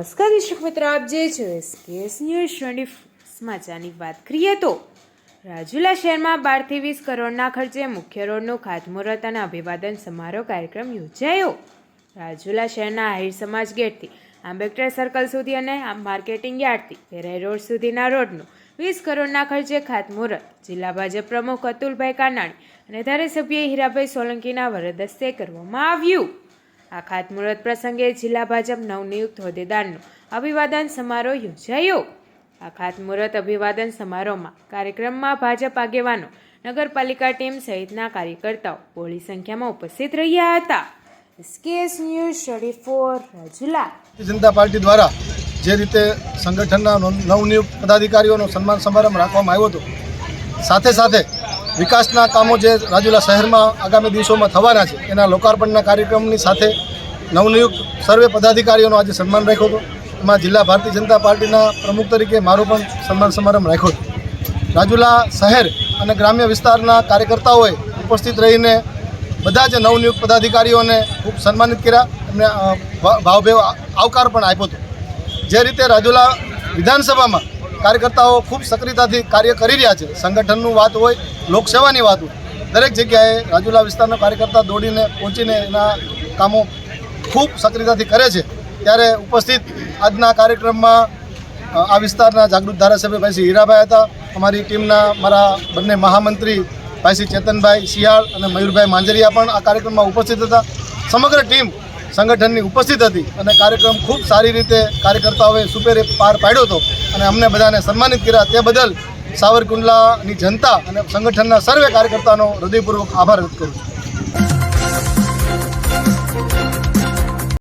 નમસ્કાર દર્શક મિત્રો, આપ જે છો SKS ન્યૂઝ 24 સમાચારની વાત કરીએ તો રાજુલા શહેરમાં 12 થી 20 કરોડના ખર્ચે મુખ્ય રોડનું ખાતમુહૂર્ત અને અભિવાદન સમારોહ કાર્યક્રમ યોજાયો। રાજુલા શહેરના આહિર સમાજ ગેટથી આંબેડકર સર્કલ સુધી અને માર્કેટિંગ યાર્ડથી વેરાઈ રોડ સુધીના રોડનું 20 કરોડના ખર્ચે ખાતમુહૂર્ત જિલ્લા ભાજપ પ્રમુખ અતુલભાઈ કાનાણી અને ધારાસભ્ય હીરાભાઈ સોલંકીના વરદ હસ્તે કરવામાં આવ્યું। આ ખાતમુહૂર્ત પ્રસંગે જિલ્લા ભાજપ નવનિયુક્ત હોદ્દેદારનો અભિવાદન સમારોહ યોજાયો। આ ખાતમુહૂર્ત અભિવાદન સમારોહમાં કાર્યક્રમમાં ભાજપ આગેવાનો, નગરપાલિકા ટીમ સહિતના કાર્યકર્તાઓ બહોળી સંખ્યામાં ઉપસ્થિત રહ્યા હતા। SKS news 24 Rajula. Janata party દ્વારા જે રીતે સંગઠનના નવનિયુક્ત પદાધિકારીઓનો સન્માન સમારંભ રાખવામાં આવ્યો હતો, સાથે સાથે વિકાસના કામો જે રાજુલા શહેરમાં આગામી દિવસોમાં થવાના છે એના લોકાર્પણના કાર્યક્રમની સાથે નવનિયુક્ત સર્વે પદાધિકારીઓનો આજે સન્માન રાખ્યો હતો। એમાં જિલ્લા ભારતીય જનતા પાર્ટીના પ્રમુખ તરીકે મારો પણ સન્માન સમારંભ રાખ્યો હતો। રાજુલા શહેર અને ગ્રામ્ય વિસ્તારના કાર્યકર્તાઓએ ઉપસ્થિત રહીને બધા જ નવનિયુક્ત પદાધિકારીઓને ખૂબ સન્માનિત કર્યા, એમને ભાવભેર આવકાર પણ આપ્યો હતો। જે રીતે રાજુલા વિધાનસભામાં કાર્યકર્તાઓ ખૂબ સક્રિયતાથી કાર્ય કરી રહ્યા છે, સંગઠનનું વાત હોય, લોકસેવાની વાત હોય, દરેક જગ્યાએ રાજુલા વિસ્તારના કાર્યકર્તા દોડીને પહોંચીને એના કામો ખૂબ સક્રિયતાથી કરે છે। ત્યારે ઉપસ્થિત આજના કાર્યક્રમમાં આ વિસ્તારના જાગૃત ધારાસભ્ય ભાઈ શ્રી હીરાભાઈ હતા, અમારી ટીમના મારા બંને મહામંત્રી ભાઈ શ્રી ચેતનભાઈ શિયાળ અને મયુરભાઈ માંજરિયા પણ આ કાર્યક્રમમાં ઉપસ્થિત હતા। સમગ્ર ટીમ સંગઠનની ઉપસ્થિત હતી અને કાર્યક્રમ ખૂબ સારી રીતે કાર્યકર્તાઓએ સુપેરે પાર પાડ્યો હતો અને અમને બધાને સન્માનિત કર્યા। તે બદલ સાવરકુંડલાની જનતા અને સંગઠનના સર્વે કાર્યકર્તાનો હૃદયપૂર્વક આભાર વ્યક્ત કરું છું।